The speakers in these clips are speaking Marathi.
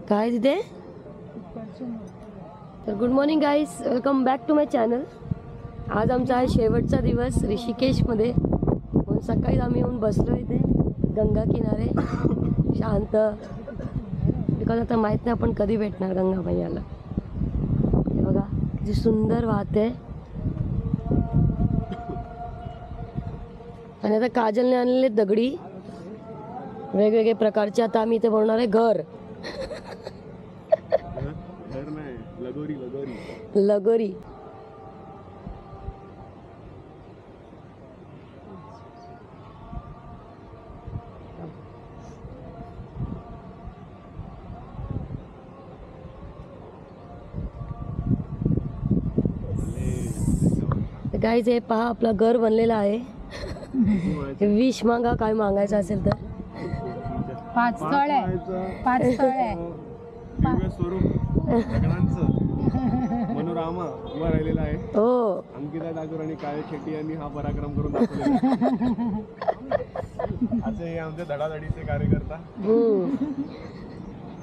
काय तिथे? तर good morning guys, welcome back to my channel. आज आमचा आहे शेवटचा दिवस ऋषिकेशमध्ये. म्हणून सकाळी आम्ही येऊन बसलो इथे गंगा किनारे शांत, बिकॉज आता माहीत नाही आपण कधी भेटणार गंगा मैयाला. हे बघा किती सुंदर वाहते. आणि आता काजलने आणलेले दगडी वेगवेगळे प्रकारचे. आता आम्ही इथे बनवणार आहे घर. लगोरी. गाईज हे पहा आपला घर बनलेला आहे. विश मागा काय मागायचं असेल तर. 5 स्थळ आहे. 5 स्थळ आहे. मनोरामा उभा राहिलेला आहे. हो, अंकिता ठाकूर आणि काळे शेट्टी यांनी हा पराक्रम करून दाखवलेला. असे हे आमचे धडाधडीचे कार्यकर्ता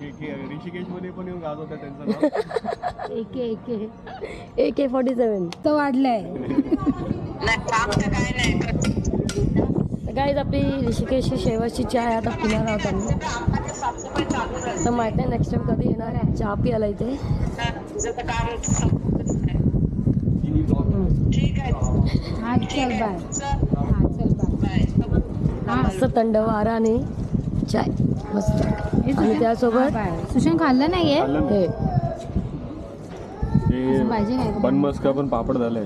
ऋषिकेश मध्ये पण येऊन गाजवतात. त्यांचं नाव AK-47 तो वाढलाय. गाईज आपली ऋषिकेशची शेवटची चहा आता पिणार आहोत आम्ही. तर माहित नाही नेक्स्ट टाइम कधी येणार आहे चहा पियाला इथे. मस्त थंड वारा आणि चाय मस्त. आणि त्यासोबत सुशांत खाल्लं नाहीये बनमस्का पण पापड झालंय.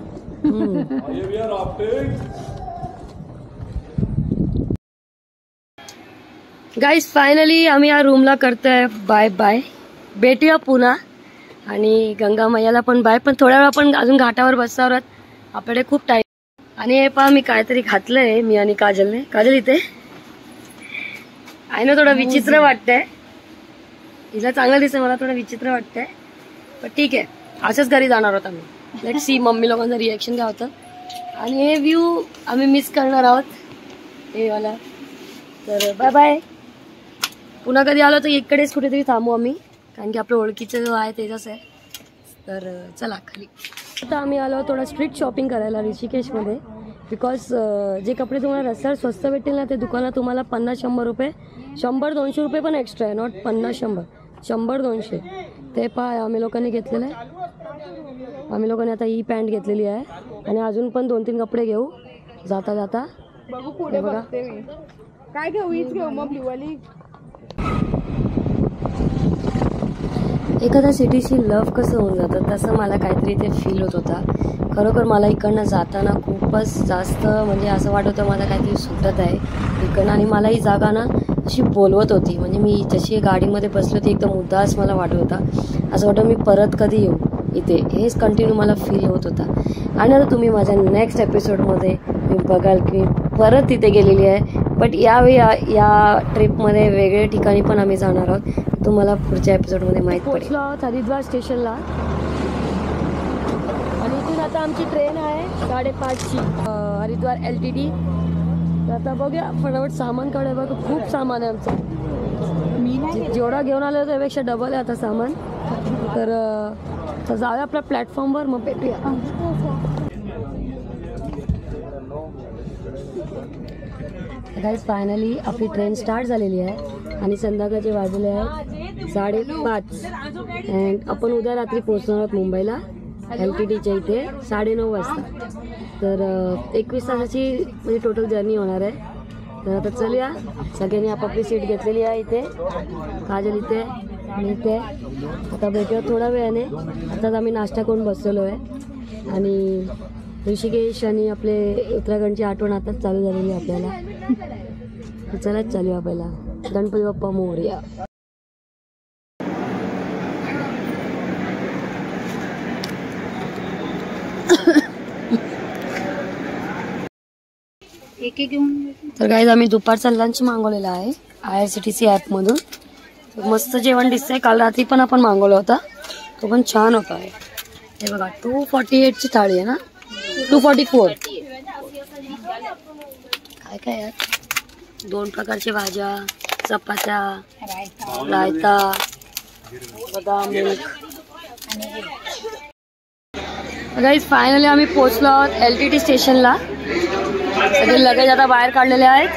गाईज फायनली आम्ही या रूमला करतोय बाय बाय. भेटूया पुन्हा. आणि गंगा मैयाला पण बाय. पण थोड्या वेळ आपण अजून घाटावर बसणार आहोत. आपल्याकडे खूप टाइम. आणि हे पहा मी काहीतरी घातलंय मी आणि काजलने. काजल इथे आहे ना. थोडं विचित्र वाटतंय. हिला चांगलं दिसतंय, मला थोडं विचित्र वाटतंय. पण ठीक आहे, असंच घरी जाणार आहोत आम्ही. लेट्स सी मम्मी लोकांचं रिएक्शन काय होतं. आणि हे व्ह्यू आम्ही मिस करणार आहोत हे वाला. तर बाय बाय. पुन्हा कधी आलो तर इकडेच कुठेतरी थांबू आम्ही, कारण की आपलं ओळखीचं जो आहे तेच आहे. तर चला खाली. आता आम्ही आलो थोडं स्ट्रीट शॉपिंग करायला ऋषिकेशमध्ये. बिकॉज जे कपडे तुम्हाला रस्त्यावर स्वस्त भेटतील ना ते दुकानात तुम्हाला 50-100 रुपये, 100-200 रुपये पण एक्स्ट्रा आहे. नॉट 50-100, 100-200 ते पहा आम्ही लोकांनी घेतलेलं आहे. आम्ही लोकांनी आता ही पॅन्ट घेतलेली आहे. आणि अजून पण 2-3 कपडे घेऊ जाता जाता. बघू पुढे बघते मी काय घेऊ. हीच घेऊ मग ब्ल्यूवाली. एखाद्या सिटीशी लव्ह कसं होऊन जातं तसं मला काहीतरी ते फील होत होता. खरोखर मला इकडनं जाताना खूपच जास्त म्हणजे असं वाटत होतं मला काहीतरी सुटत आहे इकडनं. आणि मला ही जागा ना अशी बोलवत होती. म्हणजे मी जशी गाडीमध्ये बसली होती एकदम उदास मला वाटत होता. असं वाटतं मी परत कधी येऊ इथे. हेच कंटिन्यू मला फील होत होता. आणि आता तुम्ही माझ्या नेक्स्ट एपिसोडमध्ये मी बघाल की परत तिथे गेलेली आहे. बट यावेळी या ट्रिपमध्ये वेगळ्या ठिकाणी पण आम्ही जाणार आहोत. तुम्हाला पुढच्या एपिसोडमध्ये माहीत पडेल. पोहोचलो आहोत हरिद्वार स्टेशनला. आणि इथून आता आमची ट्रेन आहे 5:30ची हरिद्वार LTT. तर आता बघूया फटाफट सामान काढूया. बघा खूप सामान आहे आमचं. जेवढा घेऊन आलं त्यापेक्षा डबल आहे आता सामान. तर जाऊया आपल्या प्लॅटफॉर्मवर मग भेटूया. गाईज फायनली आपली ट्रेन स्टार्ट झालेली आहे. आणि संध्याकाळचे वाजले आहे 5:30. अँड आपण उद्या रात्री पोहोचणार आहोत मुंबईला LTTच्या इथे 9:30 वाजता. तर 21 तासाची म्हणजे टोटल जर्नी होणार आहे. तर आता चलूया. सगळ्यांनी आपापली सीट घेतलेली आहे. इथे काजल इथे आणि इथे. आता भेटूया थोड्या वेळाने. आताच आम्ही नाश्ता करून बसलेलो आहे. आणि ऋषिकेश आणि आपले उत्तराखंडची आठवण आताच चालू झालेली आहे आपल्याला. चलाच चालूया पहिला. गणपती बाप्पा मोरया. तर गाईज आम्ही दुपारचा लंच मागवलेला आहे IRCTC ॲपमधून. मस्त जेवण दिसतंय. काल रात्री पण आपण मागवला होता, तो पण छान होता. हे बघा 248ची थाळी आहे ना, 244. काय काय यार, 2 प्रकारच्या भाज्या, चपात्या, रायता, बदाम मिल्क. गाईज फायनली आम्ही पोहोचलो आहोत LTT स्टेशनला. सगळे लगेज आता बाहेर काढलेले आहेत.